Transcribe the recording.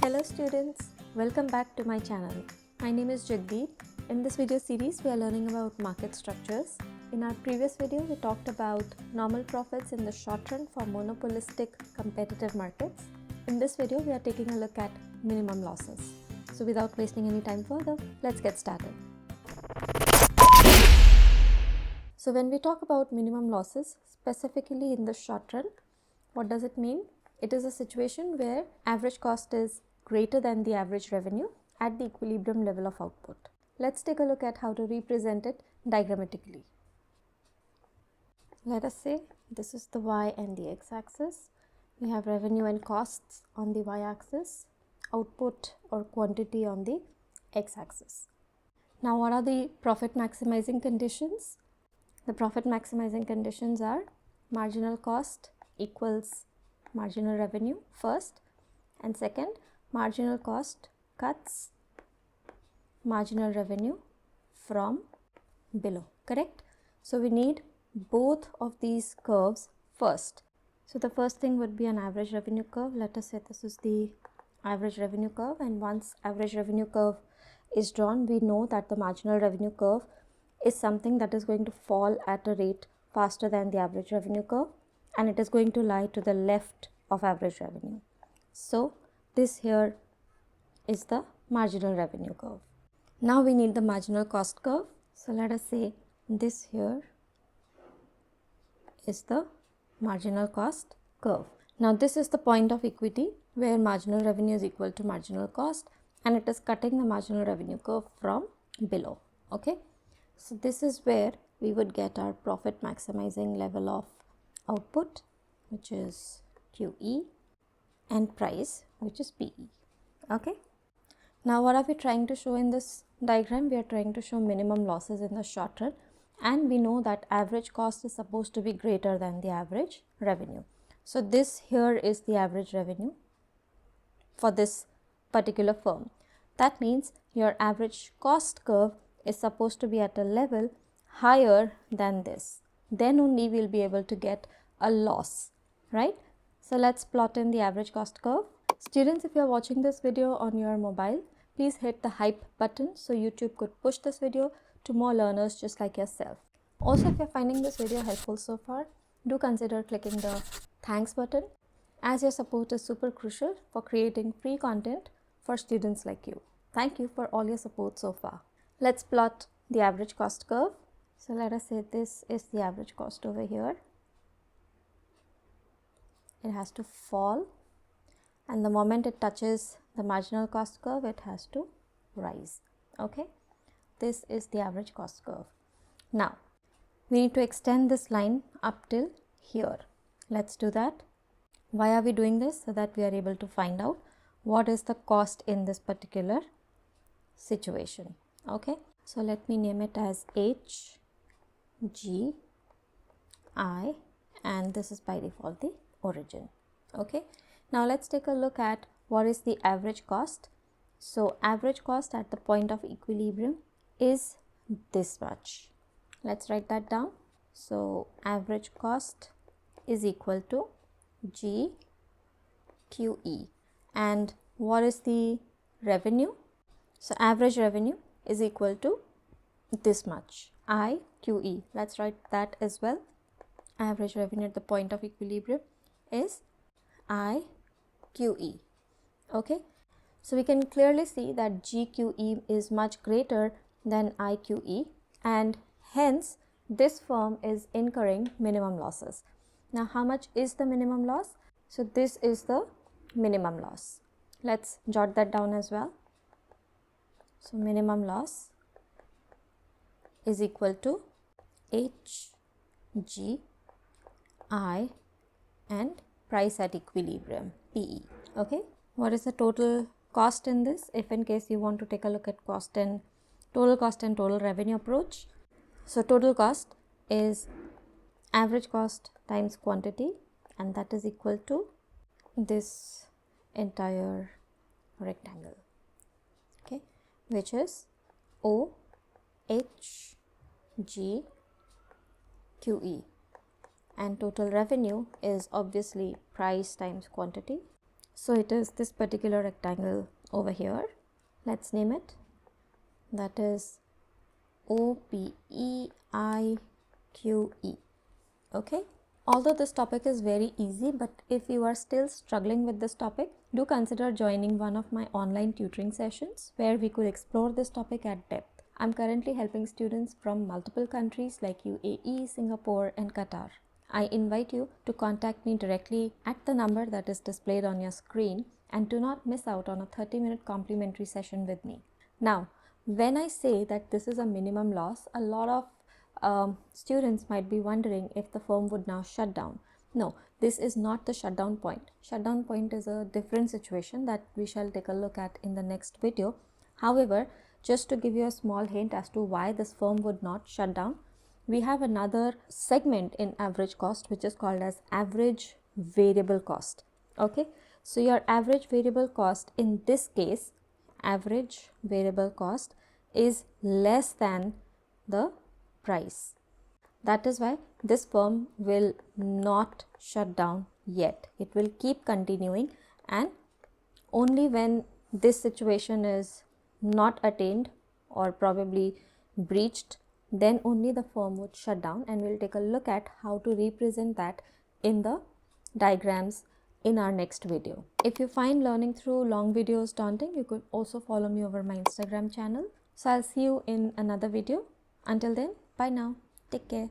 Hello students, welcome back to my channel. My name is Jagdeep. In this video series, we are learning about market structures. In our previous video, we talked about normal profits in the short run for monopolistic competitive markets. In this video, we are taking a look at minimum losses. So without wasting any time further, let's get started. So when we talk about minimum losses, specifically in the short run, what does it mean? It is a situation where average cost is greater than the average revenue at the equilibrium level of output. Let's take a look at how to represent it diagrammatically. Let us say this is the y and the x-axis. We have revenue and costs on the y-axis, output or quantity on the x-axis. Now what are the profit maximizing conditions? The profit maximizing conditions are marginal cost equals marginal revenue first, and second, marginal cost cuts marginal revenue from below, correct? So we need both of these curves first. So the first thing would be an average revenue curve. Let us say this is the average revenue curve, and once average revenue curve is drawn, we know that the marginal revenue curve is something that is going to fall at a rate faster than the average revenue curve, and it is going to lie to the left of average revenue. So this here is the marginal revenue curve. Now we need the marginal cost curve. So let us say this here is the marginal cost curve. Now this is the point of equity where marginal revenue is equal to marginal cost, and it is cutting the marginal revenue curve from below. Okay, so this is where we would get our profit maximizing level of output, which is QE, and price, which is PE. Okay, now what are we trying to show in this diagram? We are trying to show minimum losses in the short run, and we know that average cost is supposed to be greater than the average revenue. So this here is the average revenue for this particular firm. That means your average cost curve is supposed to be at a level higher than this. Then only we'll be able to get a loss, right? So let's plot in the average cost curve. Students, if you are watching this video on your mobile, please hit the hype button so YouTube could push this video to more learners just like yourself. Also, if you're finding this video helpful so far, do consider clicking the thanks button, as your support is super crucial for creating free content for students like you. Thank you for all your support so far. Let's plot the average cost curve. So let us say this is the average cost over here. It has to fall, and the moment it touches the marginal cost curve, it has to rise. Okay, this is the average cost curve. Now we need to extend this line up till here. Let's do that. Why are we doing this? So that we are able to find out what is the cost in this particular situation. Okay, so let me name it as H, G, I, and this is by default the origin. Okay, now let's take a look at what is the average cost. So average cost at the point of equilibrium is this much. Let's write that down. So average cost is equal to G QE, and what is the revenue? So average revenue is equal to this much, I QE. Let's write that as well. Average revenue at the point of equilibrium is I QE. Okay, so we can clearly see that GQE is much greater than IQE, and hence this firm is incurring minimum losses. Now how much is the minimum loss? So this is the minimum loss. Let's jot that down as well. So minimum loss is equal to H, G, I, and price at equilibrium, PE. Okay, what is the total cost in this, if in case you want to take a look at cost and total revenue approach? So total cost is average cost times quantity, and that is equal to this entire rectangle, okay, which is O, H, G, QE, and total revenue is obviously price times quantity. So it is this particular rectangle over here. Let's name it. That is OPEIQE. Okay. Although this topic is very easy, but if you are still struggling with this topic, do consider joining one of my online tutoring sessions where we could explore this topic at depth. I'm currently helping students from multiple countries like UAE, Singapore, and Qatar. I invite you to contact me directly at the number that is displayed on your screen and do not miss out on a 30-minute complimentary session with me. Now, when I say that this is a minimum loss, a lot of students might be wondering if the firm would now shut down. No, this is not the shutdown point. Shutdown point is a different situation that we shall take a look at in the next video. However, just to give you a small hint as to why this firm would not shut down, we have another segment in average cost which is called as average variable cost. Okay, so your average variable cost in this case, average variable cost is less than the price. That is why this firm will not shut down yet. It will keep continuing, and only when this situation is not attained or probably breached, then only the firm would shut down, and we'll take a look at how to represent that in the diagrams in our next video. If you find learning through long videos daunting, you could also follow me over my Instagram channel. So I'll see you in another video. Until then, bye now. Take care.